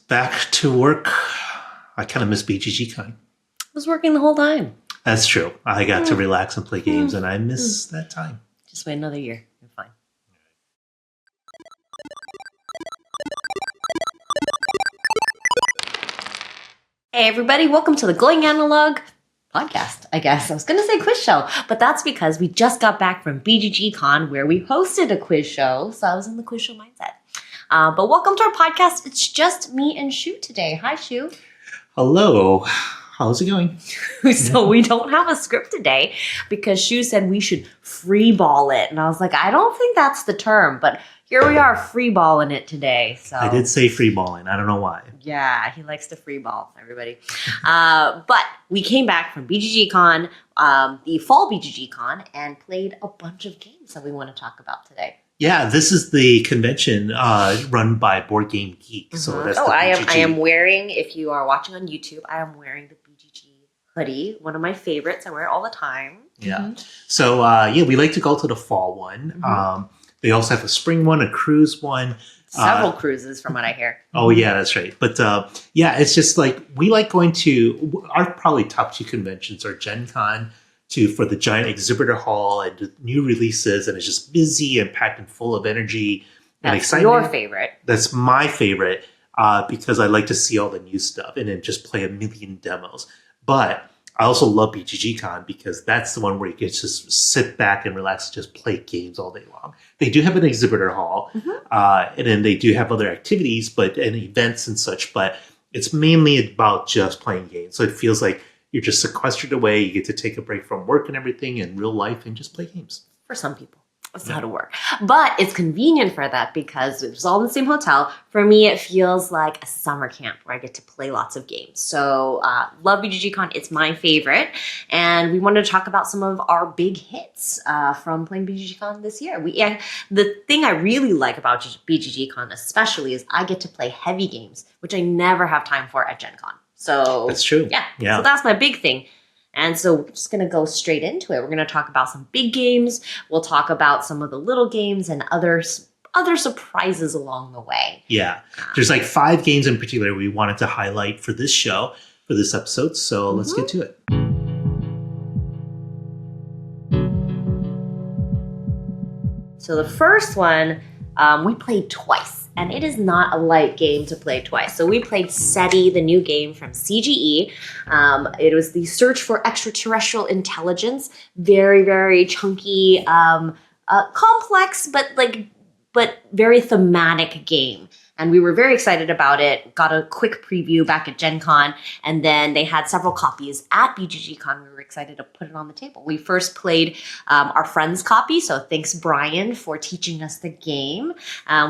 back to work. I kind of miss BGG.CON. I was working the whole time. That's true. I got to relax and play games, and I miss that time. Just wait another year. You're fine. Hey, everybody. Welcome to the Glowing Analog podcast, I guess. I was going to say quiz show, but that's because we just got back from BGG.CON where we hosted a quiz show, so I was in the quiz show mindset. But welcome to our podcast. It's just me and Shoe today. Hi, Shoe. Hello. How's it going? So we don't have a script today because Shoe said we should free ball it. And I was like, I don't think that's the term, but here we are free balling it today. So I did say free balling. I don't know why. Yeah, he likes to free ball, everybody. But we came back from BGG.CON, the fall BGG.CON, and played a bunch of games that we want to talk about today. Yeah, this is the convention run by BoardGameGeek. So that's I am wearing, if you are watching on YouTube, I am wearing the BGG hoodie, one of my favorites. I wear it all the time. Yeah. So, we like to go to the fall one. They also have a spring one, a cruise one. Several cruises from what I hear. Oh, yeah, that's right. But, it's just like we like going to our probably top two conventions are Gen Con for the giant exhibitor hall and the new releases. And it's just busy and packed and full of energy and excitement. That's your favorite. That's my favorite because I like to see all the new stuff and then just play a million demos. But I also love BGG.CON because that's the one where you get to just sit back and relax and just play games all day long. They do have an exhibitor hall, and then they do have other activities and events and such, but it's mainly about just playing games. So it feels like you're just sequestered away. You get to take a break from work and everything and real life and just play games. For some people. That's how to work. But it's convenient for that because it's all in the same hotel. For me, it feels like a summer camp where I get to play lots of games. So love BGG.CON. It's my favorite. And we wanted to talk about some of our big hits from playing BGG.CON this year. The thing I really like about BGG.CON especially is I get to play heavy games, which I never have time for at Gen Con. So that's true. Yeah. So that's my big thing. And so we're just going to go straight into it. We're going to talk about some big games. We'll talk about some of the little games and other surprises along the way. Yeah. There's like 5 games in particular we wanted to highlight for this show, for this episode. So let's get to it. So the first one, we played twice. And it is not a light game to play twice. So we played SETI, the new game from CGE. It was the Search for Extraterrestrial Intelligence. Very, very chunky, complex, but very thematic game. And we were very excited about it. Got a quick preview back at Gen Con. And then they had several copies at BGG.CON. We were excited to put it on the table. We first played our friend's copy. So thanks, Brian, for teaching us the game.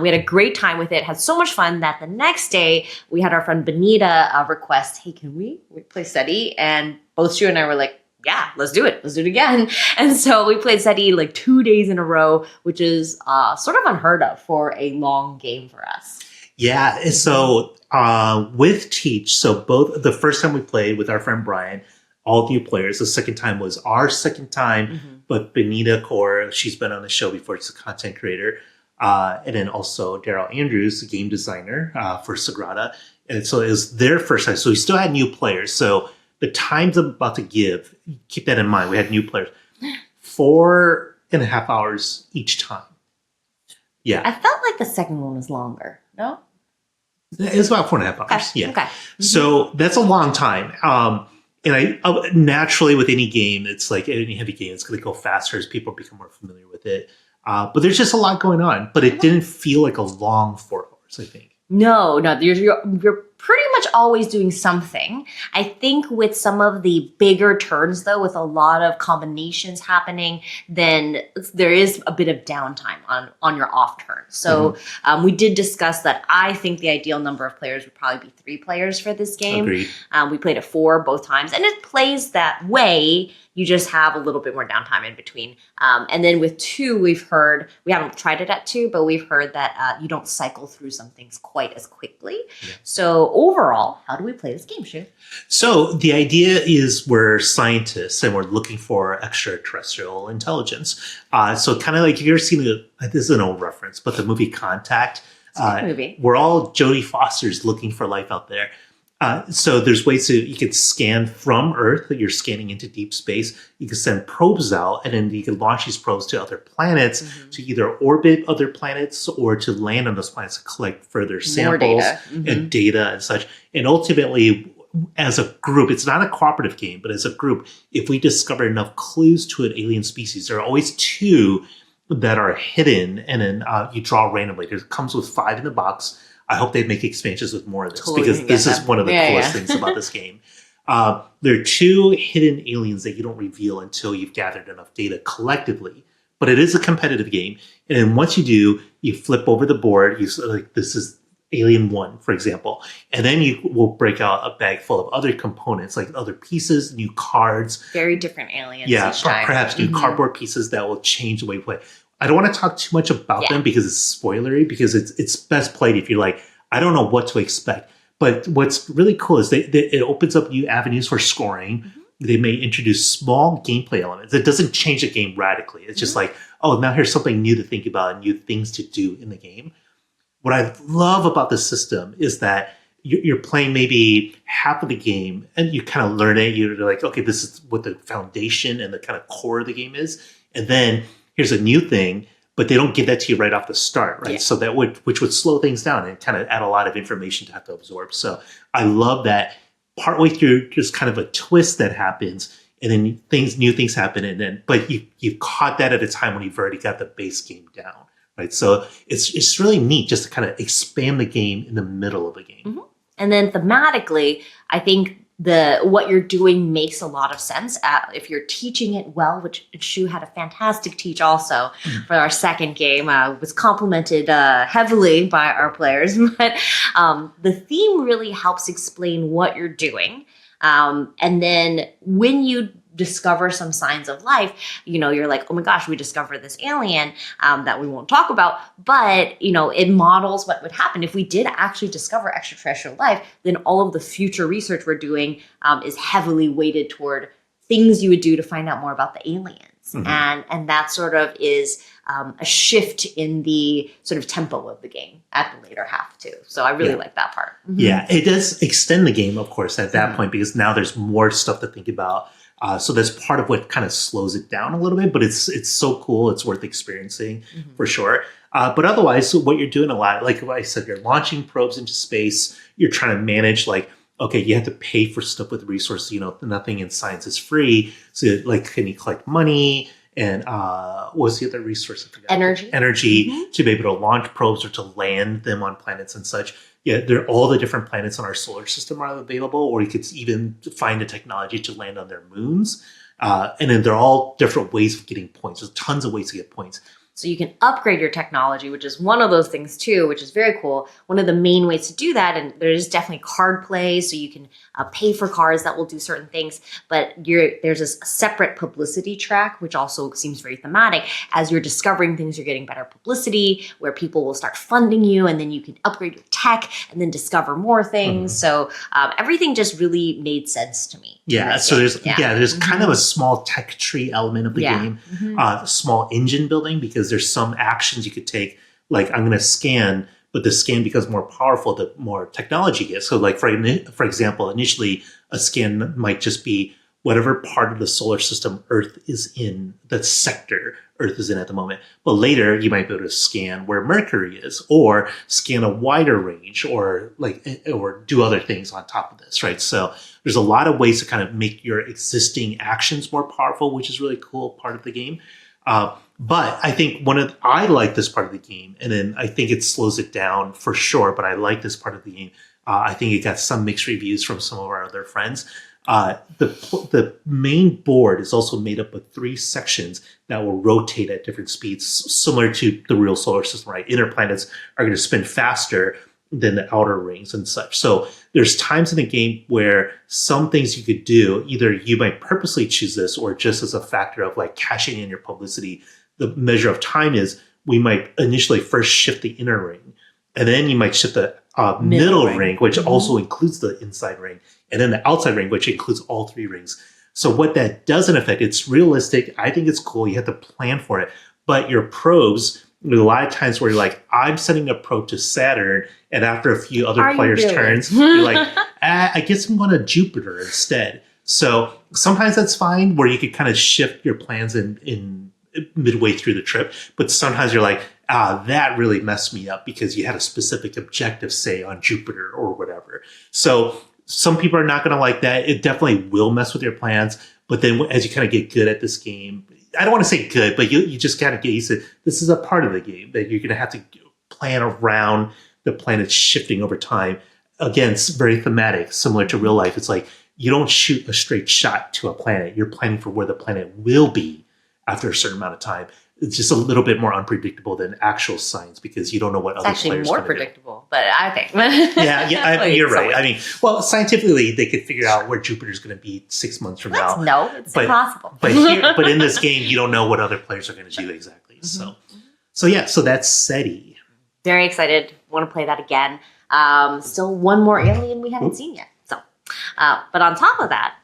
We had a great time with it. Had so much fun that the next day we had our friend Benita request, hey, can we play SETI? And both Shoe and I were like, yeah, let's do it. Let's do it again. And so we played SETI like 2 days in a row, which is sort of unheard of for a long game for us. Yeah, so with Teach, so both the first time we played with our friend Brian, all new players. The second time was our second time, but Benita Kaur, she's been on the show before. She's a content creator. And then also Daryl Andrews, the game designer for Sagrada. And so it was their first time. So we still had new players. So the times I'm about to give, keep that in mind. We had new players. 4.5 hours each time. Yeah. I felt like the second one was longer, no? It was about 4.5 hours. Okay. Yeah. Okay. So that's a long time. And I naturally with any game, it's like any heavy game, it's going to go faster as people become more familiar with it. But there's just a lot going on. But it didn't feel like a long 4 hours, I think. No, you're pretty much always doing something. I think with some of the bigger turns, though, with a lot of combinations happening, then there is a bit of downtime on your off turn. So we did discuss that I think the ideal number of players would probably be 3 players for this game. Agreed. We played at 4 both times, and it plays that way. You just have a little bit more downtime in between. And then with 2, we haven't tried it at 2, but we've heard that you don't cycle through some things quite as quickly. Yeah. So overall, how do we play this game, Shoe? So the idea is we're scientists and we're looking for extraterrestrial intelligence. So kind of like, if you've ever seen this is an old reference, but the movie Contact, It's a good movie. We're all Jodie Fosters looking for life out there. So there's ways you can scan from Earth, that you're scanning into deep space. You can send probes out, and then you can launch these probes to other planets to either orbit other planets or to land on those planets to collect further samples and data and such. And ultimately, as a group, it's not a cooperative game, but as a group, if we discover enough clues to an alien species, there are always 2 that are hidden, and then you draw randomly. It comes with 5 in the box. I hope they make expansions with more of this, because this is one of the coolest things about this game. There are 2 hidden aliens that you don't reveal until you've gathered enough data collectively. But it is a competitive game. And once you do, you flip over the board. This is Alien 1, for example. And then you will break out a bag full of other components, like other pieces, new cards. Very different aliens each time. Perhaps new cardboard pieces that will change the way we play. I don't want to talk too much about them because it's spoilery, because it's best played if you're like, I don't know what to expect. But what's really cool is it opens up new avenues for scoring. They may introduce small gameplay elements. It doesn't change the game radically. It's just like, oh, now here's something new to think about and new things to do in the game. What I love about the system is that you're playing maybe half of the game and you kind of learn it. You're like, okay, this is what the foundation and the kind of core of the game is. And then here's a new thing, but they don't give that to you right off the start, right? So which would slow things down and kind of add a lot of information to have to absorb. So I love that partway through, just kind of a twist that happens, and then new things happen, but you've caught that at a time when you've already got the base game down, right? So it's really neat just to kind of expand the game in the middle of the game. And then thematically, I think what you're doing makes a lot of sense if you're teaching it well, which Shoe had a fantastic teach also for our second game. Was complimented heavily by our players, but the theme really helps explain what you're doing. And then when you discover some signs of life, you're like, oh my gosh, we discovered this alien that we won't talk about, but it models what would happen if we did actually discover extraterrestrial life. Then all of the future research we're doing is heavily weighted toward things you would do to find out more about the aliens. And that sort of is a shift in the sort of tempo of the game at the later half too. So I really like that part. Yeah, it does extend the game, of course, at that point, because now there's more stuff to think about. So that's part of what kind of slows it down a little bit, but it's so cool. It's worth experiencing for sure. But otherwise, what you're doing a lot, like I said, you're launching probes into space. You're trying to manage, like, okay, you have to pay for stuff with resources. Nothing in science is free. So, like, can you collect money? And what was the other resource? I forgot. Energy to be able to launch probes or to land them on planets and such. Yeah, all the different planets on our solar system are available, or you could even find the technology to land on their moons. And then they're all different ways of getting points. There's tons of ways to get points. So you can upgrade your technology, which is one of those things too, which is very cool. One of the main ways to do that, and there's definitely card play, so you can pay for cards that will do certain things, but there's a separate publicity track, which also seems very thematic. As you're discovering things, you're getting better publicity, where people will start funding you, and then you can upgrade your tech and then discover more things. So everything just really made sense to me. So there's kind of a small tech tree element of the game, small engine building, because there's some actions you could take, like I'm going to scan, but the scan becomes more powerful the more technology gets. So like, for example, initially a scan might just be whatever part of the solar system Earth is in, that sector Earth is in at the moment. But later you might be able to scan where Mercury is, or scan a wider range, or do other things on top of this, right? So there's a lot of ways to kind of make your existing actions more powerful, which is really cool part of the game. But I think I like this part of the game, and then I think it slows it down for sure, but I like this part of the game. I think it got some mixed reviews from some of our other friends. The main board is also made up of 3 sections that will rotate at different speeds, similar to the real solar system, right? Inner planets are going to spin faster than the outer rings and such. So there's times in the game where some things you could do, either you might purposely choose this, or just as a factor of like cashing in your publicity. The measure of time is we might initially first shift the inner ring, and then you might shift the middle ring, which also includes the inside ring, and then the outside ring, which includes all 3 rings. So what that doesn't affect, it's realistic. I think it's cool. You have to plan for it, but your probes there's a lot of times where you're like, I'm sending a probe to Saturn, and after a few other players' turns, you're like, I guess I'm going to Jupiter instead. So sometimes that's fine, where you could kind of shift your plans in midway through the trip. But sometimes you're like, that really messed me up because you had a specific objective, say, on Jupiter or whatever. So some people are not going to like that. It definitely will mess with your plans. But then as you kind of get good at this game, I don't want to say good, but you just got to get used to this is a part of the game that you're going to have to plan around the planet shifting over time. Again, it's very thematic, similar to real life. It's like you don't shoot a straight shot to a planet. You're planning for where the planet will be after a certain amount of time. It's just a little bit more unpredictable than actual science because you don't know what other players are going to do. Actually more predictable, but I think. You're right. I mean, well, scientifically, they could figure out where Jupiter's going to be 6 months from now. No, it's impossible. But in this game, you don't know what other players are going to do exactly. So that's SETI. Very excited. Want to play that again. Still one more alien we haven't seen yet. So, but on top of that,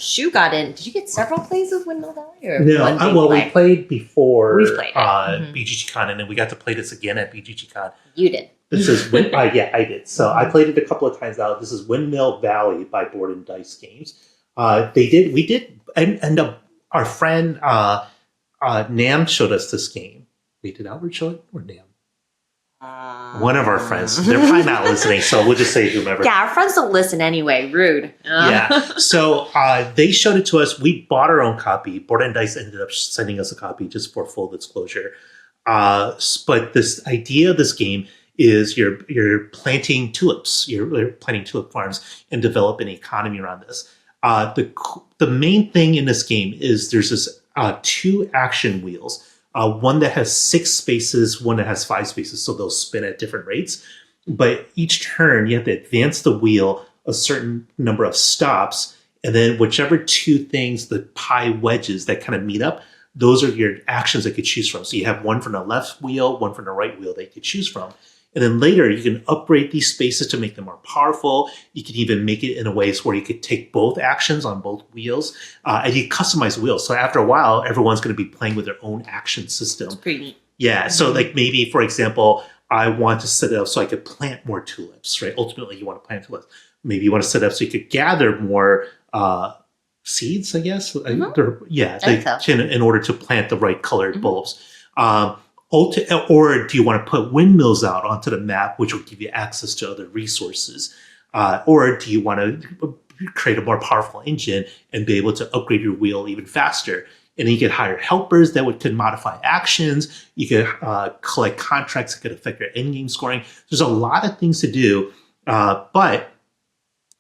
Shoe got in. Did you get several plays of Windmill Valley? Or no, we played before BGG.CON, and then we got to play this again at BGG.CON. You did. This is I did. So I played it a couple of times out. This is Windmill Valley by Board and Dice Games. We did, and our friend Nam showed us this game. Wait, did Albert show it or Nam? One of our friends. They're probably not listening, so we'll just say whomever. Yeah, our friends don't listen anyway. Rude. Yeah. So they showed it to us. We bought our own copy. Board and Dice ended up sending us a copy just for full disclosure. But this idea of this game is you're planting tulips. You're planting tulip farms and develop an economy around this. The main thing in this game is there's this 2 action wheels. One that has 6 spaces, one that has 5 spaces, so they'll spin at different rates. But each turn, you have to advance the wheel a certain number of stops, and then whichever 2 things, the pie wedges that kind of meet up, those are your actions that you could choose from. So you have one from the left wheel, one from the right wheel that you could choose from. And then later, you can upgrade these spaces to make them more powerful. You can even make it in a way where you could take both actions on both wheels. And you customize the wheels. So after a while, everyone's going to be playing with their own action system. It's pretty neat. Yeah. So like maybe, for example, I want to set it up so I could plant more tulips, right? Ultimately, you want to plant tulips. Maybe you want to set it up so you could gather more seeds, I guess. Mm-hmm. In order to plant the right colored bulbs. Or do you want to put windmills out onto the map, which will give you access to other resources? Or do you want to create a more powerful engine and be able to upgrade your wheel even faster? And then you could hire helpers that could modify actions. You could collect contracts that could affect your endgame scoring. There's a lot of things to do, but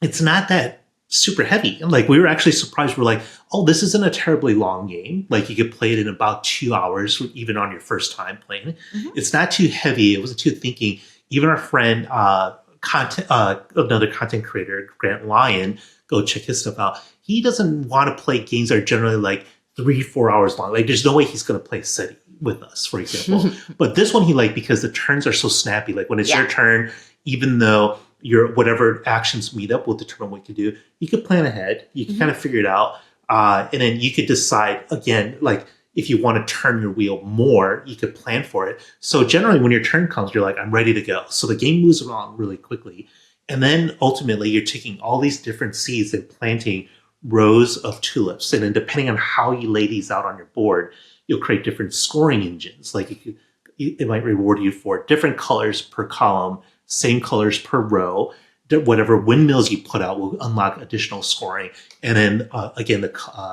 it's not that super heavy. Like we were actually surprised. We're like, oh, this isn't a terribly long game. Like you could play it in about 2 hours, even on your first time playing it. Mm-hmm. It's not too heavy. It wasn't too thinking. Even our friend, another content creator, Grant Lyon, go check his stuff out. He doesn't want to play games that are generally like 3-4 hours long. Like there's no way he's going to play SETI with us, for example. But this one he liked because the turns are so snappy. Like when it's your turn, even though your whatever actions meet up will determine what you can do. You could plan ahead. You can kind of figure it out. And then you could decide, again, like if you want to turn your wheel more, you could plan for it. So generally when your turn comes, you're like, I'm ready to go. So the game moves along really quickly. And then ultimately you're taking all these different seeds and planting rows of tulips. And then depending on how you lay these out on your board, you'll create different scoring engines. Like it might reward you for different colors per column, same colors per row. Whatever windmills you put out will unlock additional scoring. And then, again, the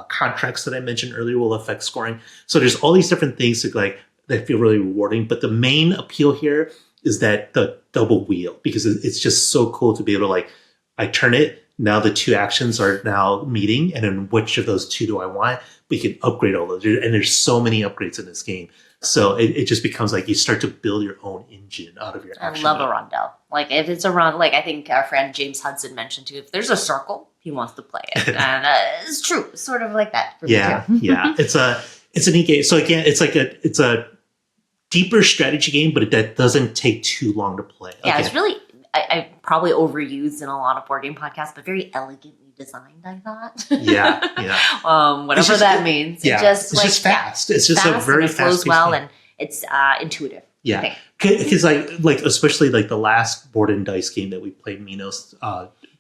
contracts that I mentioned earlier will affect scoring. So there's all these different things that feel really rewarding. But the main appeal here is that the double wheel, because it's just so cool to be able to, I turn it, now the 2 actions are now meeting, and then which of those 2 do I want? We can upgrade all those. And there's so many upgrades in this game. So it just becomes like you start to build your own engine out of your action. I love a rondel. Like if it's a rondel, like I think our friend James Hudson mentioned too, if there's a circle, he wants to play it. And it's true. It's sort of like that for me too. Yeah. It's a neat game. So again, it's a deeper strategy game, but that doesn't take too long to play. Yeah, it's really, I probably overused in a lot of board game podcasts, but very elegantly designed, I thought. Yeah. Whatever that means. Yeah. It's just fast. It's just a very fast paced game. it's intuitive. Yeah, because like especially like the last board and dice game that we played, Minos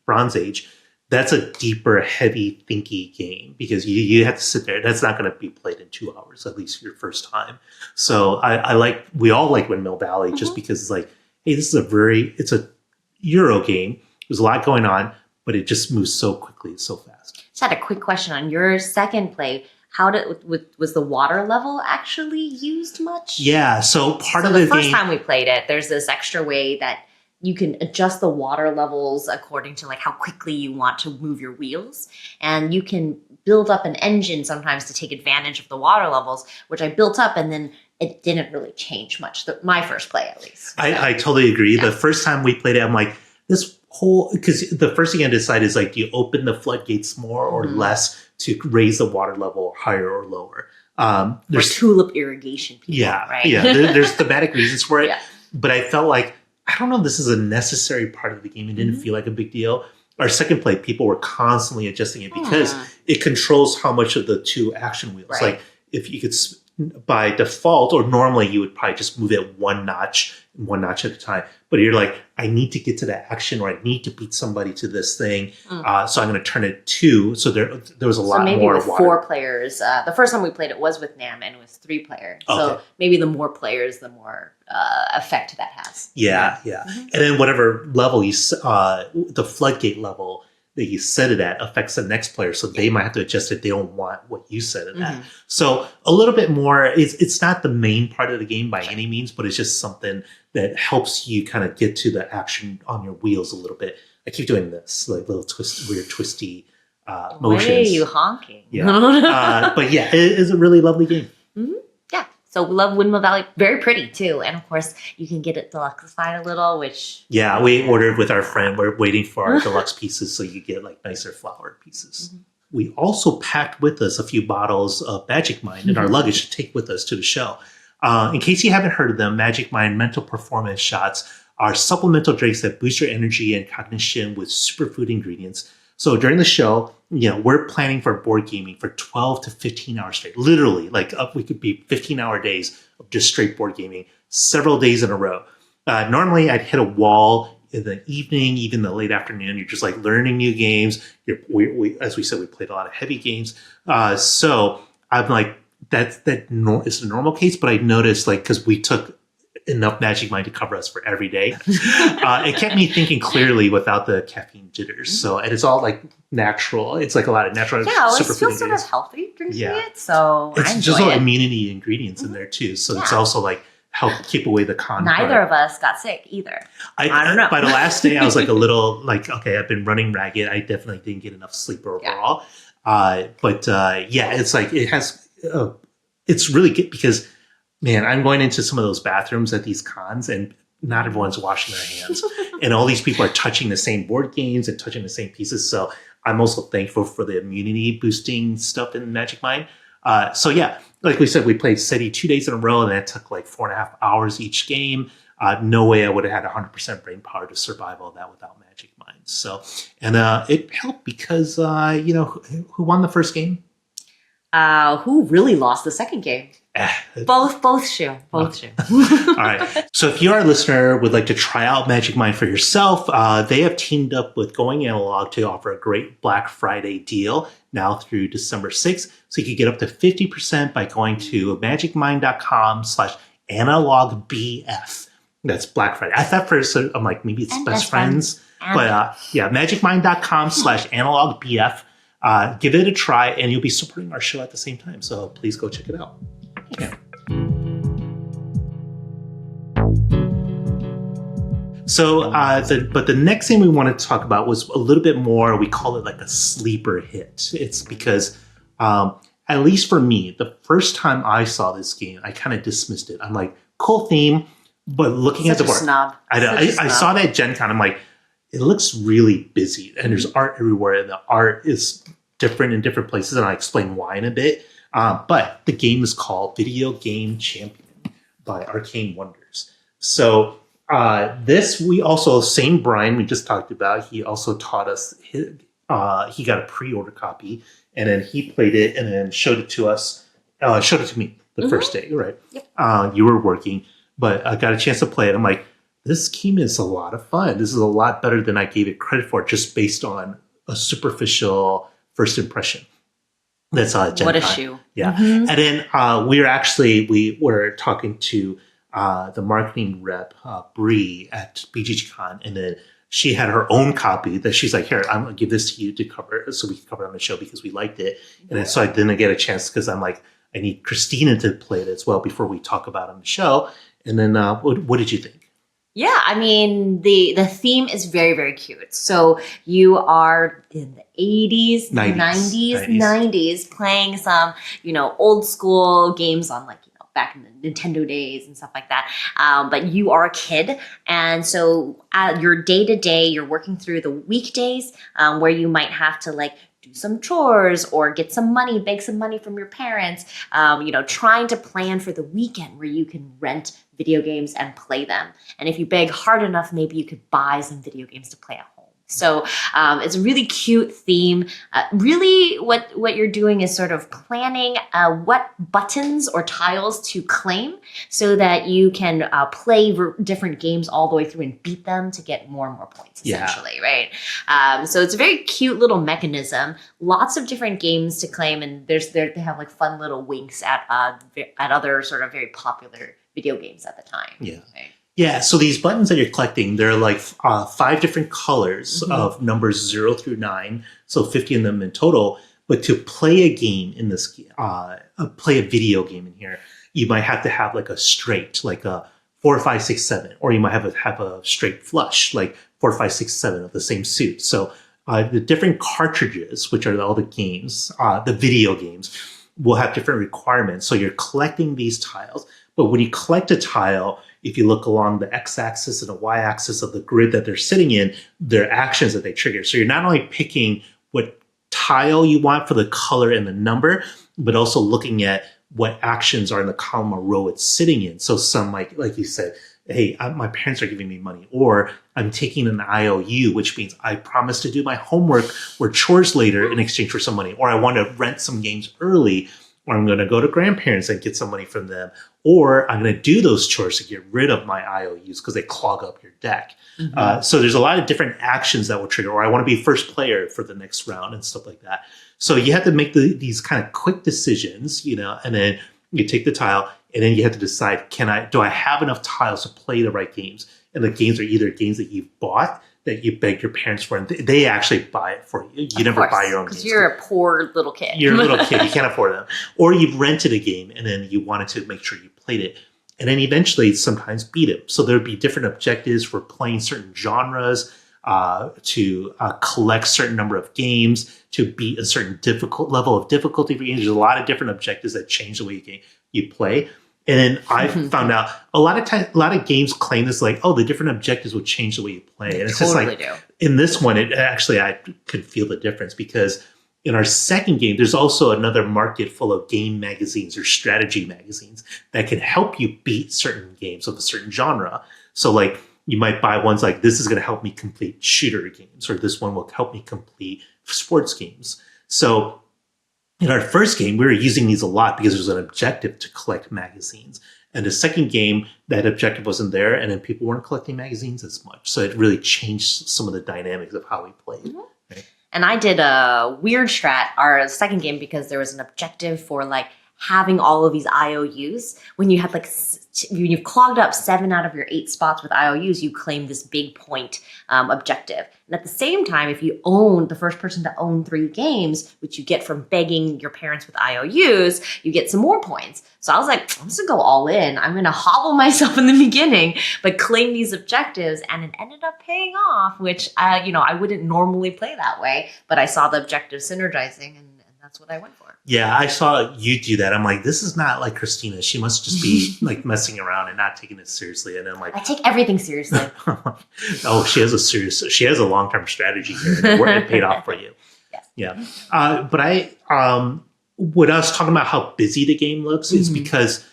Bronze Age. That's a deeper, heavy, thinky game because you have to sit there. That's not going to be played in 2 hours, at least your first time. So we all like Windmill Valley just because it's like, hey, this is it's a Euro game. There's a lot going on, but it just moves so quickly, so fast. Just had a quick question on your second play. Was the water level actually used much? Yeah, so part of the first time we played it, there's this extra way that you can adjust the water levels according to like how quickly you want to move your wheels. And you can build up an engine sometimes to take advantage of the water levels, which I built up and then it didn't really change much. My first play, at least. So, I totally agree. Yeah. The first time we played it, I'm like, because the first thing I decide is like, do you open the floodgates more or less to raise the water level higher or lower? There's tulip irrigation people, right? Yeah, there's thematic reasons for it. Yeah. But I felt like, I don't know if this is a necessary part of the game. It didn't feel like a big deal. Our second play, people were constantly adjusting it because it controls how much of the two action wheels. Right. Like if you could, by default, or normally you would probably just move it one notch at a time. But you're like, I need to get to that action or I need to beat somebody to this thing. So I'm going to turn it 2. So there was a lot more. So maybe with 4 players. The first time we played it was with Nam and it was 3 players. Okay. So maybe the more players, the more effect that has. Yeah. And then whatever level the floodgate level that you set it at affects the next player. So they might have to adjust it. They don't want what you set it at. So a little bit more, it's not the main part of the game by any means, but it's just something that helps you kind of get to the action on your wheels a little bit. I keep doing this, like little weird twisty motions. Why are you honking? Yeah. But yeah, it is a really lovely game. Yeah. So we love Windmill Valley. Very pretty too. And of course, you can get it deluxeified a little, which... Yeah, we ordered with our friend. We're waiting for our deluxe pieces so you get like nicer flowered pieces. We also packed with us a few bottles of Magic Mind in our luggage to take with us to the show. In case you haven't heard of them, Magic Mind mental performance shots are supplemental drinks that boost your energy and cognition with superfood ingredients. So during the show, we're planning for board gaming for 12 to 15 hours straight. Literally, we could be 15-hour days of just straight board gaming, several days in a row. Normally, I'd hit a wall in the evening, even the late afternoon. You're just like learning new games. As we said, we played a lot of heavy games. So I'm like, is the normal case, but I noticed because we took enough Magic Mind to cover us for every day. It kept me thinking clearly without the caffeine jitters. So, and it's all like natural. It's like a lot of natural. Yeah, it feels sort of healthy drinking it. So it's just all immunity ingredients in there too. So it's also like help keep away the con. Neither of us got sick either. I don't know. By the last day, I was like a little like, okay, I've been running ragged. I definitely didn't get enough sleep overall. But it's like it has. It's really good because, man, I'm going into some of those bathrooms at these cons and not everyone's washing their hands. And all these people are touching the same board games and touching the same pieces. So I'm also thankful for the immunity boosting stuff in Magic Mind. Like we said, we played SETI 2 days in a row and that took like 4.5 hours each game. No way I would have had 100% brain power to survive all that without Magic Mind. So, and it helped because, who won the first game? Who really lost the second game? Both Shoe. All right. So if you're a listener, would like to try out Magic Mind for yourself, they have teamed up with Going Analog to offer a great Black Friday deal now through December 6th. So you can get up to 50% by going to magicmind.com/analogbf. That's Black Friday. I thought first, I'm like, maybe it's best friends. But magicmind.com/analogbf. Give it a try and you'll be supporting our show at the same time. So please go check it out. Yeah. So, but the next thing we wanted to talk about was a little bit more, we call it like a sleeper hit. It's because, at least for me, the first time I saw this game, I kind of dismissed it. I'm like, cool theme, but looking at the board, I saw that Gen Con, I'm like, it looks really busy and there's art everywhere and the art is different in different places and I'll explain why in a bit. But the game is called Video Game Champion by Arcane Wonders. So we also, same Brian we just talked about, he also taught us, he got a pre-order copy and then he played it and then showed it to me. the first day, right? Yep. You were working, but I got a chance to play it. I'm like, this game is a lot of fun. This is a lot better than I gave it credit for, just based on a superficial first impression. That's Gen What a Con. shoe. Yeah. Mhm. And then we were talking to the marketing rep, Bree, at BGG.CON, and then she had her own copy that she's like, here, I'm going to give this to you to cover so we can cover it on the show because we liked it. And then, so I didn't get a chance because I'm like, I need Christina to play it as well before we talk about it on the show. And then what did you think? Yeah, I mean, the theme is very, very cute. So you are in the 80s, 90s playing some, old school games on back in the Nintendo days and stuff like that. But you are a kid. And so your day-to-day, you're working through the weekdays where you might have to do some chores or get some money, beg some money from your parents, trying to plan for the weekend where you can rent video games and play them. And if you beg hard enough, maybe you could buy some video games to play at home. So it's a really cute theme. Really what you're doing is sort of planning what buttons or tiles to claim so that you can play different games all the way through and beat them to get more and more points, essentially, right? So it's a very cute little mechanism. Lots of different games to claim, and they have fun little winks at other sort of very popular video games at the time. Yeah. Right? Yeah, so these buttons that you're collecting, they're 5 different colors of numbers 0 through 9, so 50 of them in total. But to play a game in this, play a video game in here, you might have to have a straight, like a 4, 5, 6, 7, or you might have a straight flush, like 4, 5, 6, 7 of the same suit. So the different cartridges, which are all the games, the video games, will have different requirements. So you're collecting these tiles, but when you collect a tile, if you look along the x-axis and the y-axis of the grid that they're sitting in, there are actions that they trigger. So you're not only picking what tile you want for the color and the number, but also looking at what actions are in the column or row it's sitting in. So some, like you said, hey, my parents are giving me money, or I'm taking an IOU, which means I promise to do my homework or chores later in exchange for some money, or I want to rent some games early, or I'm going to go to grandparents and get some money from them, or I'm going to do those chores to get rid of my IOUs because they clog up your deck. So there's a lot of different actions that will trigger, or I want to be first player for the next round and stuff like that. So you have to make these kind of quick decisions, and then you take the tile, and then you have to decide, do I have enough tiles to play the right games? And the games are either games that you've bought, that you beg your parents for, and they actually buy it for you. You never buy your own games. Because you're a poor little kid. You're a little kid. You can't afford them. Or you've rented a game, and then you wanted to make sure you played it. And then eventually sometimes beat it. So there would be different objectives for playing certain genres, to collect certain number of games, to beat a certain level of difficulty for games. There's a lot of different objectives that change the way you play. And then I found out a lot of games claim this, the different objectives will change the way you play. And it's totally just in this one, I could feel the difference, because in our second game, there's also another market full of game magazines or strategy magazines that can help you beat certain games of a certain genre. So you might buy ones this is going to help me complete shooter games, or this one will help me complete sports games. So in our first game, we were using these a lot because there's an objective to collect magazines. And the second game, that objective wasn't there, and then people weren't collecting magazines as much. So it really changed some of the dynamics of how we played. Right? And I did a weird strat, our second game, because there was an objective for having all of these IOUs. When you had you've clogged up 7 out of your 8 spots with IOUs, you claim this big point objective. And at the same time, if you own the first person to own 3 games, which you get from begging your parents with IOUs, you get some more points. So I was like, I'm just gonna go all in. I'm gonna hobble myself in the beginning, but claim these objectives, and it ended up paying off, which I wouldn't normally play that way, but I saw the objectives synergizing, and that's what I went for. Yeah, I saw you do that. I'm like, this is not like Christina. She must just be messing around and not taking it seriously. And I'm like, I take everything seriously. Oh, she has a long-term strategy here, and it paid off for you. Yes. Yeah. But when I was talking about how busy the game looks, is because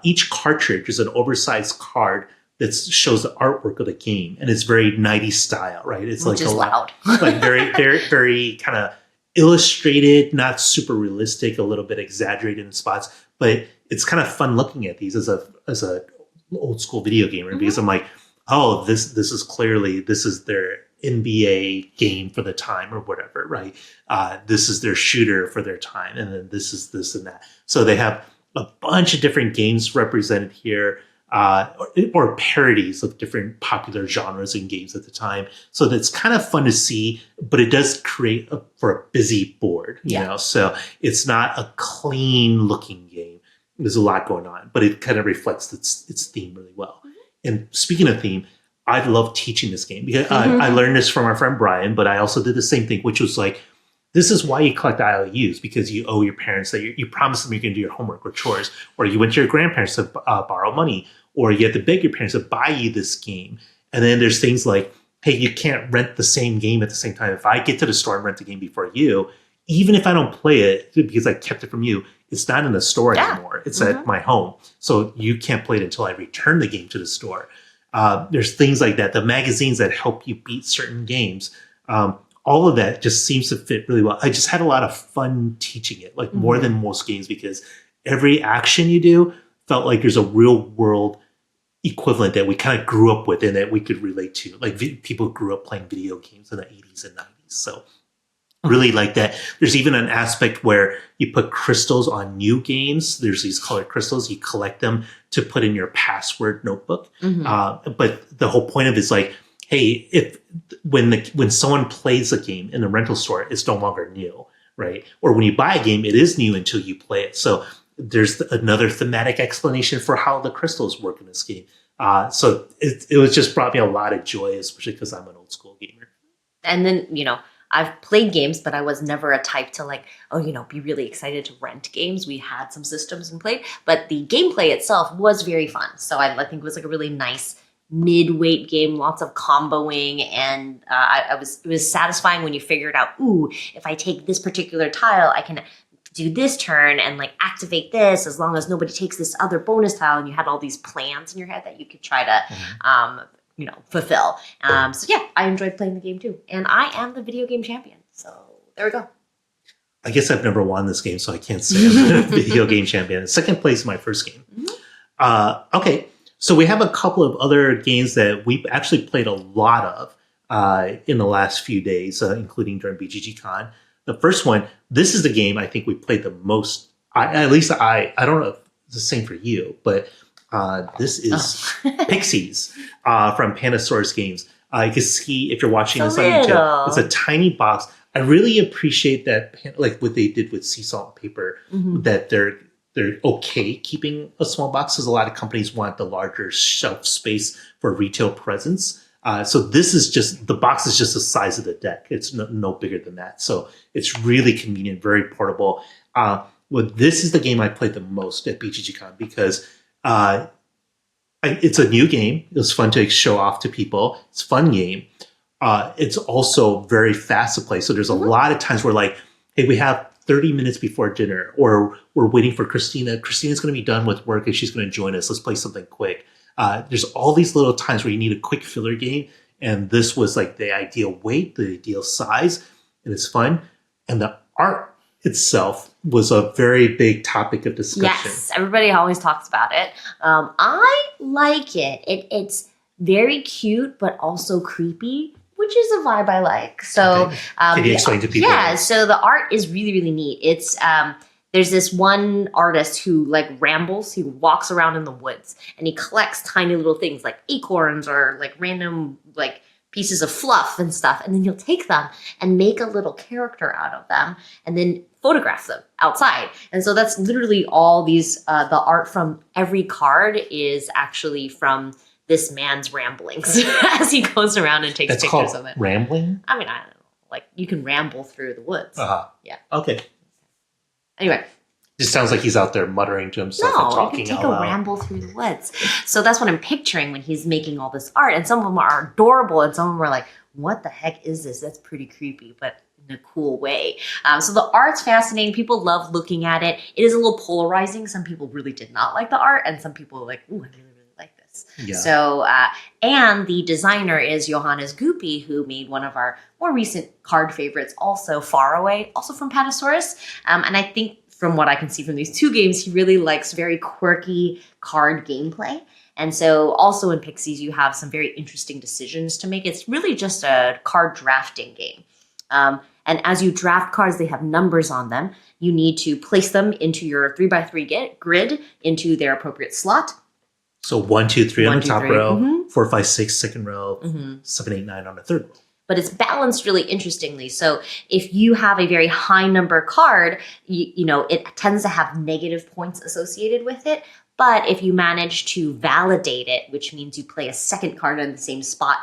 each cartridge is an oversized card that shows the artwork of the game, and it's very 90s style, right? It's Which is loud. very, very, very kind of illustrated, not super realistic, a little bit exaggerated in spots, but it's kind of fun looking at these as a old school video gamer because I'm like, oh, this is their NBA game for the time or whatever, right? This is their shooter for their time, and then this is this and that. So they have a bunch of different games represented here, or parodies of different popular genres and games at the time. So that's kind of fun to see, but it does create for a busy board, you know? So it's not a clean looking game. There's a lot going on, but it kind of reflects its theme really well. And speaking of theme, I love teaching this game because I learned this from our friend Brian, but I also did the same thing, which was like, this is why you collect IOUs, because you owe your parents that you promise them you're going to do your homework or chores, or you went to your grandparents to borrow money, or you have to beg your parents to buy you this game. And then there's things like, hey, you can't rent the same game at the same time. If I get to the store and rent the game before you, even if I don't play it because I kept it from you, it's not in the store anymore. It's at my home. So you can't play it until I return the game to the store. There's things like that. The magazines that help you beat certain games. All of that just seems to fit really well. I just had a lot of fun teaching it, like more than most games, because every action you do felt like there's a real world equivalent that we kind of grew up with and that we could relate to. Like people grew up playing video games in the 80s and 90s. So really like that. There's even an aspect where you put crystals on new games. There's these colored crystals. You collect them to put in your password notebook. But the whole point of it is like, hey, when someone plays a game in the rental store, it's no longer new, right? Or when you buy a game, it is new until you play it. So there's another thematic explanation for how the crystals work in this game. So it was just brought me a lot of joy, especially because I'm an old school gamer. And then, I've played games, but I was never a type to be really excited to rent games. We had some systems and played, but the gameplay itself was very fun. So I think it was like a really nice mid-weight game, lots of comboing, and it was satisfying when you figured out, if I take this particular tile, I can do this turn and like activate this as long as nobody takes this other bonus tile, and you had all these plans in your head that you could try to fulfill. So yeah, I enjoyed playing the game too, and I am the video game champion. So there we go. I guess I've never won this game, so I can't say I'm a video game champion. Second place in my first game. Okay. So we have a couple of other games that we've actually played a lot of in the last few days, including during BGG.CON. The first one, this is the game I think we played the most. I don't know if it's the same for you, but this is Pixies from Pandasaurus Games. You can see, if you're watching this on YouTube, it's a tiny box. I really appreciate that, like what they did with sea salt and paper, that they're okay keeping a small box, because a lot of companies want the larger shelf space for retail presence. So this is just, the box is just the size of the deck. It's no bigger than that. So it's really convenient, very portable. This is the game I played the most at BGG.CON because it's a new game. It was fun to show off to people. It's a fun game. It's also very fast to play. So there's a lot of times where like, hey, we have 30 minutes before dinner, or we're waiting for Christina. Christina's going to be done with work and she's going to join us. Let's play something quick. There's all these little times where you need a quick filler game. And this was like the ideal weight, the ideal size, and it's fun. And the art itself was a very big topic of discussion. Yes, everybody always talks about it. I like it. It's very cute, but also creepy, which is a vibe I like. So, okay. Can you explain to people? Yeah, so the art is really, really neat. It's there's this one artist who like rambles. He walks around in the woods and he collects tiny little things like acorns or like random like pieces of fluff and stuff. And then he'll take them and make a little character out of them and then photograph them outside. And so that's literally all these, the art from every card is actually from this man's ramblings as he goes around and takes pictures of it. Rambling? I mean, I don't know. Like you can ramble through the woods. Yeah. Okay. Anyway. Just sounds like he's out there muttering to himself and talking you can take a ramble through the woods. So that's what I'm picturing when he's making all this art. And some of them are adorable and some of them are like, what the heck is this? That's pretty creepy, but in a cool way. So the art's fascinating. People love looking at it. It is a little polarizing. Some people really did not like the art and some people are like, ooh, I really like this. Yeah. So, and the designer is Johannes Goopy, who made one of our more recent card favorites, also Far Away, also from Pandasaurus. And I think from what I can see from these two games, he really likes very quirky card gameplay. And so also in Pixies, you have some very interesting decisions to make. It's really just a card drafting game. And as you draft cards, they have numbers on them. You need to place them into your 3x3 grid into their appropriate slot. So 1, 2, 3 on the top row, Mm-hmm. 4, 5, 6 second row, Mm-hmm. 7, 8, 9 on the third row. But it's balanced really interestingly. So if you have a very high number card, you know, it tends to have negative points associated with it. But if you manage to validate it, which means you play a second card in the same spot,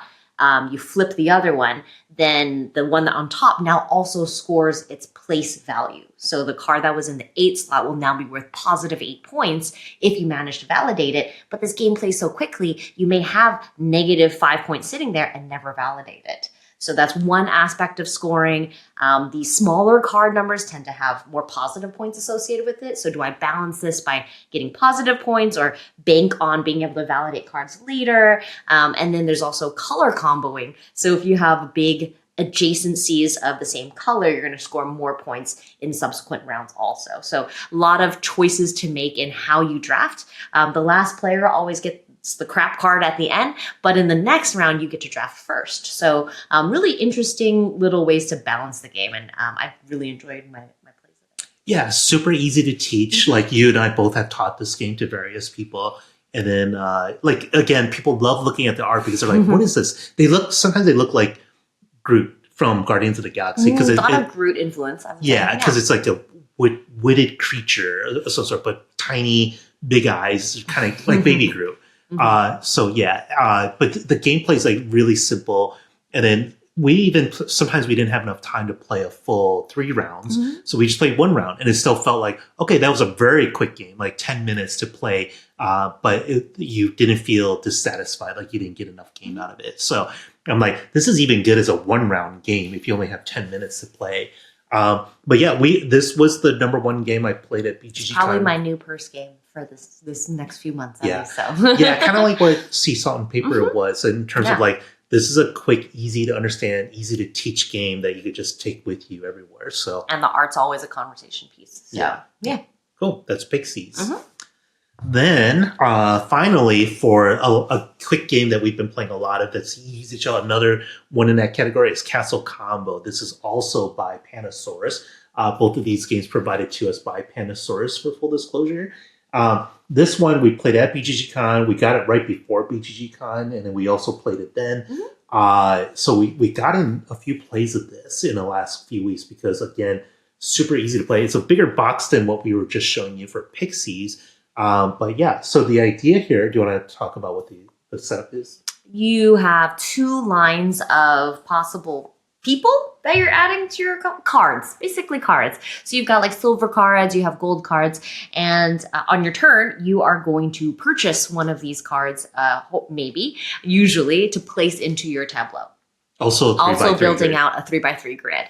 you flip the other one, then the one that on top now also scores its place value. So the card that was in the 8 slot will now be worth positive 8 points if you manage to validate it. But this game plays so quickly, you may have negative 5 points sitting there and never validate it. So that's one aspect of scoring. The smaller card numbers tend to have more positive points associated with it. So do I balance this by getting positive points or bank on being able to validate cards later? And then there's also color comboing. So if you have big adjacencies of the same color, you're going to score more points in subsequent rounds also. So a lot of choices to make in how you draft. The last player always gets the crap card at the end, but in the next round, you get to draft first. So really interesting little ways to balance the game. And I really enjoyed my plays of it. Yeah, super easy to teach. Like you and I both have taught this game to various people. And then, like, again, people love looking at the art because they're like, what is this? Sometimes they look like Groot from Guardians of the Galaxy. A lot of Groot influence. Yeah, because it's like a witted creature of some sort, but tiny, big eyes, kind of like baby Groot. But the gameplay is like really simple. And then sometimes we didn't have enough time to play a full 3 rounds. Mm-hmm. So we just played 1 round and it still felt like, okay, that was a very quick game, like 10 minutes to play. But you didn't feel dissatisfied, like you didn't get enough game out of it. So I'm like, this is even good as a 1 round game if you only have 10 minutes to play. But yeah, this was the number 1 game I played at BGG. Probably my new purse game for this next few months. Yeah, so yeah, kind of like what Sea Salt and Paper was in terms of like, this is a quick, easy to understand, easy to teach game that you could just take with you everywhere. So and the art's always a conversation piece. So, yeah. Cool. That's Pixies. Then finally, for a quick game that we've been playing a lot of that's easy to show, another one in that category is Castle Combo. This is also by Panasaurus. Both of these games provided to us by Panasaurus for full disclosure. This one we played at BGG.CON. We got it right before BGG.CON, and then we also played it then. So we got in a few plays of this in the last few weeks because, again, super easy to play. It's a bigger box than what we were just showing you for Pixies. But yeah, so the idea here, do you want to talk about what the setup is? You have 2 lines of possible people that you're adding to your cards, basically cards. So you've got like silver cards, you have gold cards, and on your turn, you are going to purchase one of these cards, usually, to place into your tableau. Also building out a 3x3 grid.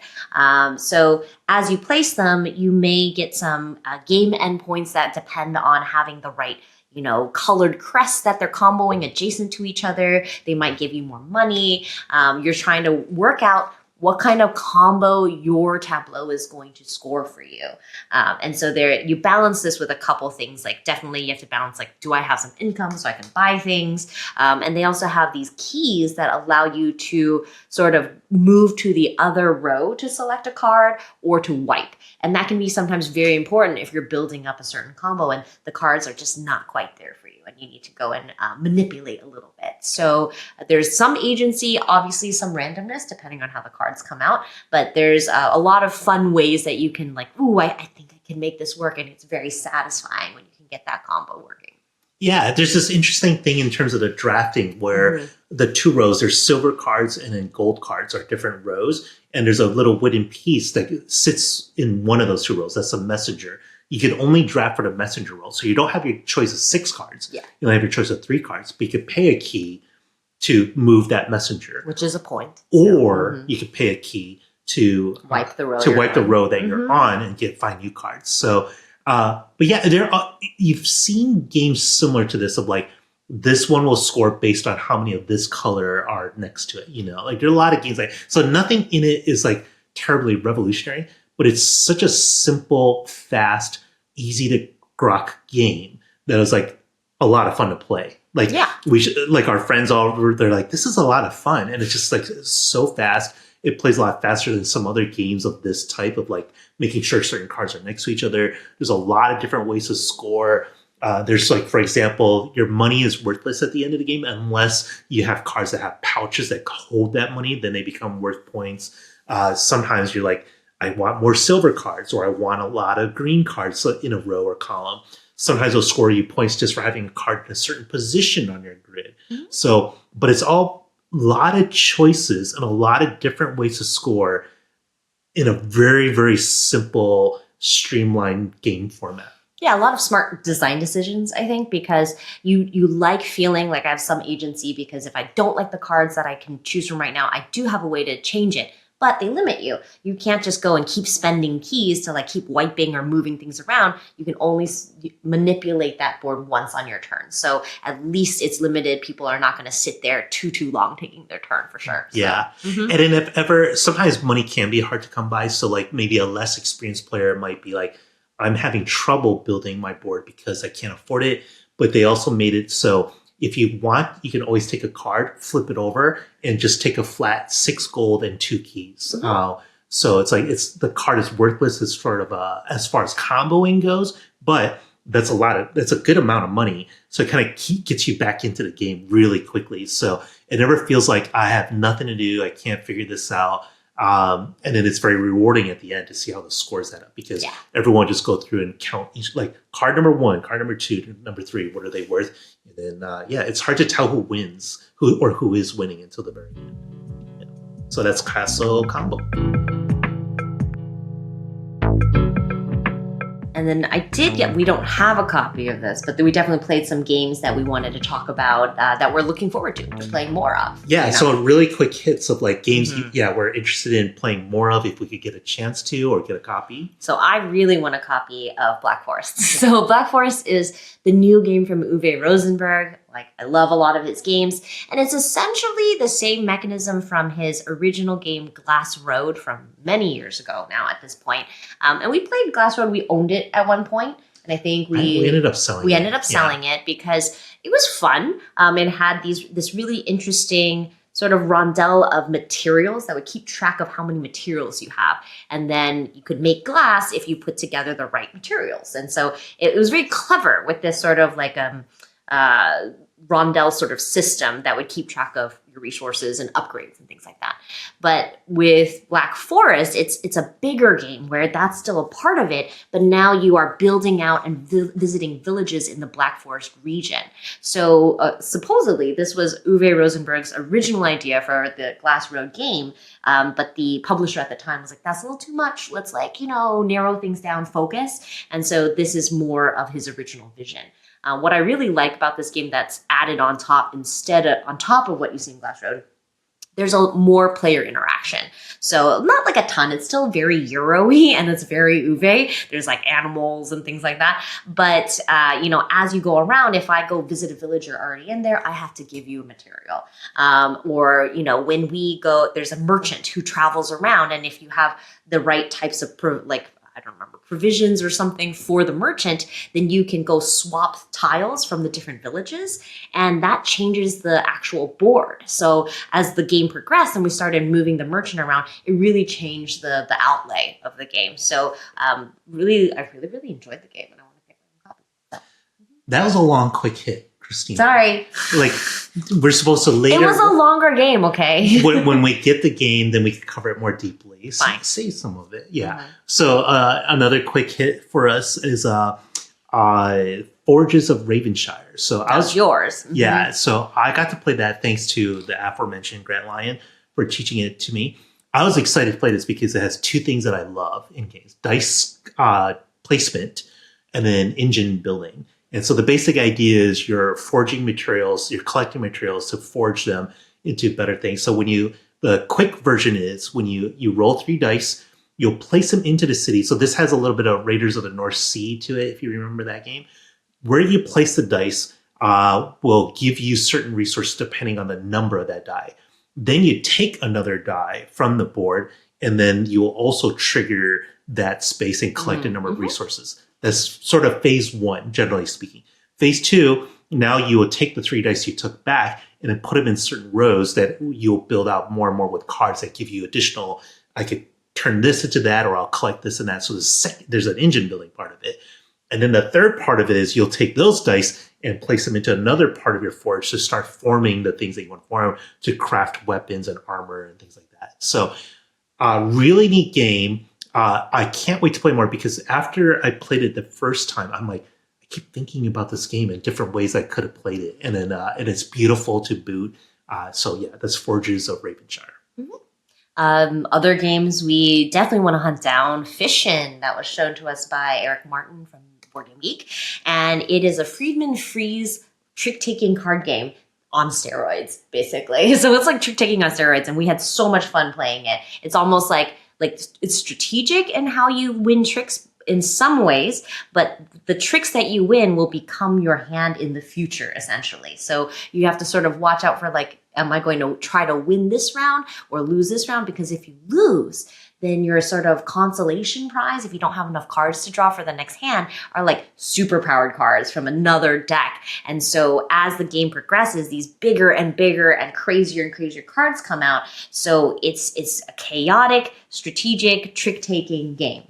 So as you place them, you may get some game endpoints that depend on having the right, colored crests that they're comboing adjacent to each other. They might give you more money. You're trying to work out what kind of combo your tableau is going to score for you. And so you balance this with a couple things. Like definitely you have to balance, like, do I have some income so I can buy things? And they also have these keys that allow you to sort of move to the other row to select a card or to wipe. And that can be sometimes very important if you're building up a certain combo and the cards are just not quite there for you and you need to go and manipulate a little bit. So there's some agency, obviously some randomness depending on how the cards come out, but there's a lot of fun ways that you can like, ooh, I think I can make this work, and it's very satisfying when you can get that combo working. Yeah, there's this interesting thing in terms of the drafting where the 2 rows, there's silver cards and then gold cards are different rows, and there's a little wooden piece that sits in one of those 2 rows. That's a messenger. You can only draft for the messenger role. So you don't have your choice of 6 cards. Yeah. You only have your choice of 3 cards, but you could pay a key to move that messenger. Which is a point. Or you could pay a key to wipe the row that you're on and find new cards. So, but yeah, you've seen games similar to this of like, this one will score based on how many of this color are next to it. Like there are a lot of games like, so nothing in it is like terribly revolutionary, but it's such a simple, fast, easy to grok game that it was like a lot of fun to play. Like we should, like our friends all over, they're like, this is a lot of fun. And it's just like so fast. It plays a lot faster than some other games of this type of like making sure certain cards are next to each other. There's a lot of different ways to score. There's like, for example, your money is worthless at the end of the game unless you have cards that have pouches that hold that money. Then they become worth points. Sometimes you're like, I want more silver cards, or I want a lot of green cards in a row or column. Sometimes they'll score you points just for having a card in a certain position on your grid. Mm-hmm. So, but it's all a lot of choices and a lot of different ways to score in a very, very simple, streamlined game format. Yeah, a lot of smart design decisions, I think, because you like feeling like I have some agency, because if I don't like the cards that I can choose from right now, I do have a way to change it. But they limit you. You can't just go and keep spending keys to like keep wiping or moving things around. You can only manipulate that board once on your turn. So at least it's limited. People are not going to sit there too long taking their turn for sure. So, yeah. And then if ever, sometimes money can be hard to come by. So like maybe a less experienced player might be like, I'm having trouble building my board because I can't afford it. But they also made it so if you want, you can always take a card, flip it over, and just take a flat 6 gold and 2 keys. Mm-hmm. So it's like the card is worthless as sort of as far as comboing goes, but that's a good amount of money. So it kind of gets you back into the game really quickly. So it never feels like I have nothing to do, I can't figure this out. And then it's very rewarding at the end to see how the scores add up, because everyone just go through and count each, like card number 1, card number 2, number 3, what are they worth? And then, it's hard to tell who wins, who is winning until the very end. Yeah. So that's Castle Combo. And then I did get, we don't have a copy of this, but we definitely played some games that we wanted to talk about that we're looking forward to playing more of. Yeah, so really quick hits of like games, we're interested in playing more of if we could get a chance to or get a copy. So I really want a copy of Black Forest. So Black Forest is the new game from Uwe Rosenberg. Like, I love a lot of his games. And it's essentially the same mechanism from his original game, Glass Road, from many years ago now at this point. And we played Glass Road. We owned it at one point. And I think we ended up selling it because it was fun. It had this really interesting sort of rondel of materials that would keep track of how many materials you have. And then you could make glass if you put together the right materials. And so it was very clever with this sort of like rondel sort of system that would keep track of your resources and upgrades and things like that. But with Black Forest, it's a bigger game where that's still a part of it, but now you are building out and visiting villages in the Black Forest region. So supposedly this was Uwe Rosenberg's original idea for the Glass Road game, but the publisher at the time was like, that's a little too much. Let's narrow things down, focus. And so this is more of his original vision. What I really like about this game that's added on top on top of what you see in Glass Road, there's more player interaction. So not like a ton. It's still very Euro-y and it's very Uwe. There's like animals and things like that. But, as you go around, if I go visit a villager already in there, I have to give you a material. When we go, there's a merchant who travels around. And if you have the right types of provisions or something for the merchant, then you can go swap tiles from the different villages, and that changes the actual board. So as the game progressed and we started moving the merchant around, it really changed the outlay of the game. So I really enjoyed the game, and I want to pick my copy. So. That was a long, quick hit, Christina. Sorry. Like, we're supposed to later... It was a longer game, okay? when we get the game, then we can cover it more deeply. Fine. Say some of it. Yeah. Mm-hmm. So another quick hit for us is Forges of Ravenshire. So that was yours. Mm-hmm. Yeah. So I got to play that thanks to the aforementioned Grant Lyon for teaching it to me. I was excited to play this because it has 2 things that I love in games: dice placement and then engine building. And so the basic idea is you're forging materials, you're collecting materials to forge them into better things. So the quick version is when you roll 3 dice, you'll place them into the city. So this has a little bit of Raiders of the North Sea to it, if you remember that game. Where you place the dice will give you certain resources depending on the number of that die. Then you take another die from the board, and then you will also trigger that space and collect a number of resources. That's sort of phase 1, generally speaking. Phase 2, now you will take the 3 dice you took back and then put them in certain rows that you'll build out more and more with cards that give you additional, I could turn this into that, or I'll collect this and that. So there's an engine building part of it. And then the third part of it is you'll take those dice and place them into another part of your forge to start forming the things that you want to form, to craft weapons and armor and things like that. So really neat game. I can't wait to play more, because after I played it the first time, I'm like, I keep thinking about this game in different ways I could have played it. And then and it's beautiful to boot. So yeah, that's Forges of Ravenshire. Other games we definitely want to hunt down. Fishin', that was shown to us by Eric Martin from BoardGameGeek. And it is a Friedman Freeze trick-taking card game on steroids, basically. So it's like trick-taking on steroids, and we had so much fun playing it. It's almost like it's strategic in how you win tricks in some ways, but the tricks that you win will become your hand in the future, essentially. So you have to sort of watch out for, like, am I going to try to win this round or lose this round? Because if you lose, then your sort of consolation prize, if you don't have enough cards to draw for the next hand, are like super powered cards from another deck. And so as the game progresses, these bigger and bigger and crazier cards come out. So it's a chaotic, strategic, trick-taking game.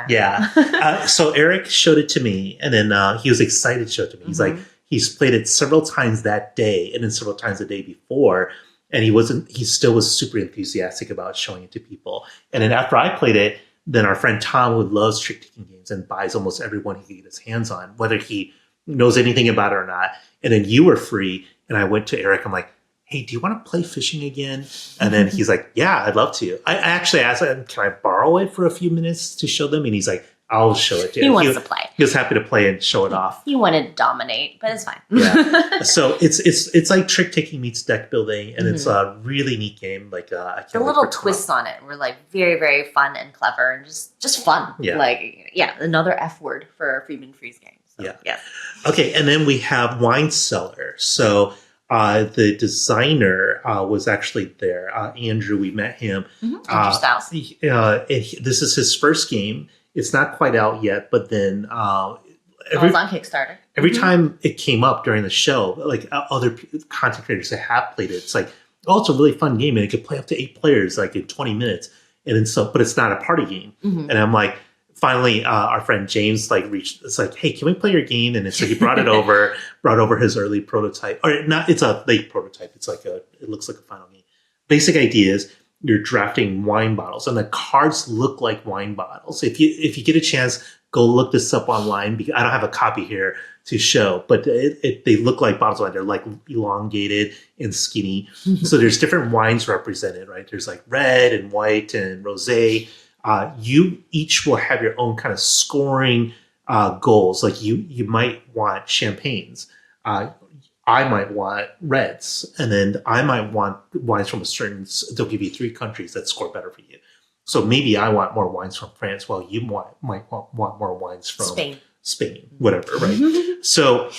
Yeah. So Eric showed it to me, and then he was excited to show it to me. He's like, he's played it several times that day and then several times the day before. And he still was super enthusiastic about showing it to people. And then after I played it, then our friend Tom, who loves trick-taking games and buys almost every one he can get his hands on, whether he knows anything about it or not. And then you were free, and I went to Eric. I'm like, hey, do you want to play fishing again? And then he's like, yeah, I'd love to. I actually asked him, can I borrow it for a few minutes to show them? And he's like, I'll show it to you. He wants to play. He was happy to play and show it off. He wanted to dominate, but it's fine. Yeah. So it's like trick-taking meets deck building, and it's a really neat game. Like I can't the little twists on it were like very, very fun and clever and just fun. Yeah. Like, yeah, another F word for a Friedman Freeze game. So, yeah. Yes. Okay, and then we have Wine Cellar. So the designer was actually there. Andrew, we met him. Andrew Stiles. This is his first game. It's not quite out yet, but then it was on Kickstarter. Every time it came up during the show, like other content creators that have played it, it's like, oh, it's a really fun game, and it could play up to 8 players like in 20 minutes. And then but it's not a party game. And I'm like, finally, our friend James reached. It's like, hey, can we play your game? And so he brought it over, brought over his early prototype, or not? It's a late prototype. It's like it looks like a final game. Basic idea is you're drafting wine bottles, and the cards look like wine bottles. If you get a chance, go look this up online, because I don't have a copy here to show, but they look like bottles. They're like elongated and skinny. So there's different wines represented, right? There's like red and white and rosé. You each will have your own kind of scoring goals. Like you might want champagnes. I might want reds, and then I might want wines from a certain. They'll give you 3 countries that score better for you. So maybe I want more wines from France, while you might want more wines from Spain, whatever, right? So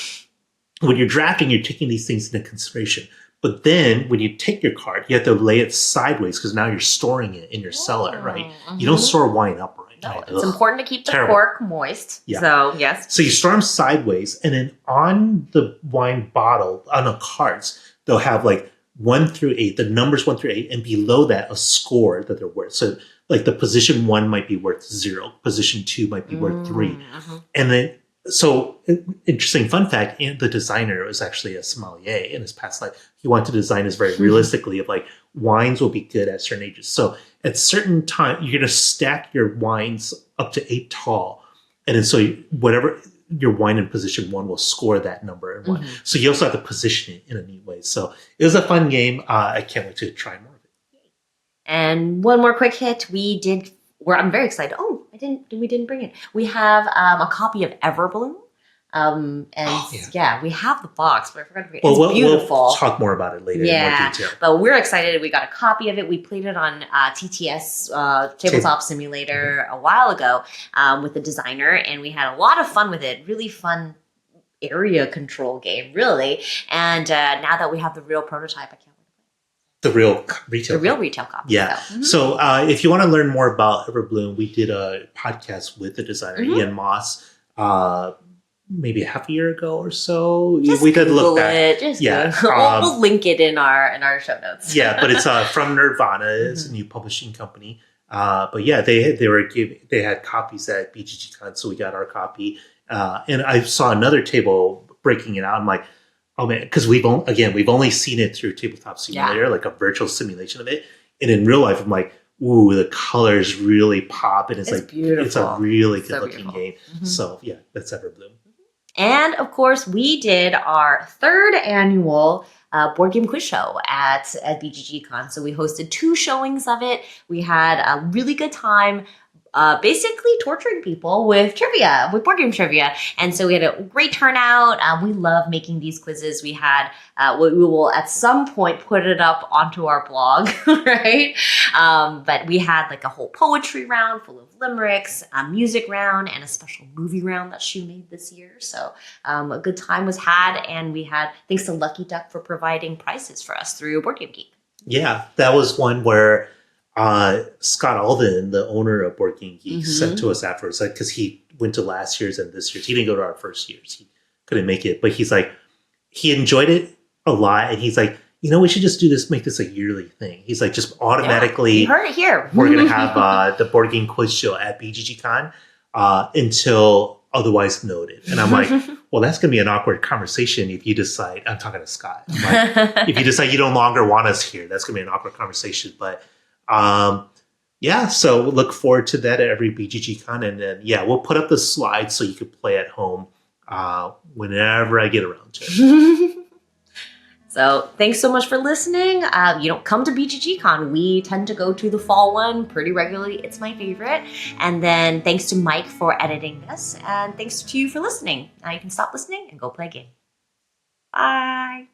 when you're drafting, you're taking these things into consideration. But then when you take your card, you have to lay it sideways, because now you're storing it in your cellar, right? You don't store wine upright. No, right? it's important to keep the cork moist. Yeah. So, yes. So you store them sideways, and then on the wine bottle, on the cards, they'll have like 1 through 8, the numbers 1 through 8, and below that, a score that they're worth. So like the position 1 might be worth 0, position 2 might be worth 3. And then, so interesting fun fact, and the designer was actually a sommelier in his past life. He wanted to design this very realistically, of like, wines will be good at certain ages. So at certain time, you're going to stack your wines up to 8 tall. And then so whatever your wine in position 1 will score that number in 1. So you also have to position it in a neat way. So it was a fun game. I can't wait to try more of it. And one more quick hit. I'm very excited. Oh, we didn't bring it. We have a copy of Everbloom. We have the box, but I forgot to bring it. It's beautiful. We'll talk more about it later in more detail. But we're excited. We got a copy of it. We played it on TTS Tabletop Simulator a while ago with the designer, and we had a lot of fun with it. Really fun area control game, really. And now that we have the real prototype, I can't wait to play it. The real retail. The real retail copy. Yeah. So if you want to learn more about Everbloom, we did a podcast with the designer, Ian Moss, maybe half a year ago or so. Just we did look back. Yeah. We'll link it in our show notes. Yeah, but it's from Nirvana. It's a new publishing company. But yeah, they had copies at BGG.CON, so we got our copy. And I saw another table breaking it out. I'm like, oh man, because we've only seen it through Tabletop Simulator, like a virtual simulation of it. And in real life, I'm like, ooh, the colors really pop, and it's like beautiful. It's a really good looking game. So yeah, that's Everbloom. And of course, we did our 3rd annual board game quiz show at BGG.CON. So we hosted 2 showings of it. We had a really good time. Basically torturing people with trivia, with board game trivia. And so we had a great turnout. We love making these quizzes. We had, we will at some point put it up onto our blog, right? But we had like a whole poetry round full of limericks, a music round, and a special movie round that Shoe made this year. So a good time was had, and we had, thanks to Lucky Duck for providing prizes for us through BoardGameGeek. Yeah, that was one where Scott Alden, the owner of BoardGameGeek, sent to us afterwards, like, because he went to last year's and this year's. He didn't go to our first year's. He couldn't make it, but he's like, he enjoyed it a lot, and he's like, we should just do this, make this a yearly thing. He's like, just automatically, you heard it here. We're gonna have the board game quiz show at BGG.CON until otherwise noted. And I'm like, well, that's gonna be an awkward conversation if you decide. I'm talking to Scott. I'm like, if you decide you no longer want us here, that's gonna be an awkward conversation, but. Yeah, so look forward to that at every BGG.CON, and then we'll put up the slides so you can play at home whenever I get around to it. So thanks so much for listening. Come to BGG.CON. We tend to go to the fall one pretty regularly. It's my favorite. And then thanks to Mike for editing this, and thanks to you for listening. Now you can stop listening and go play a game. Bye.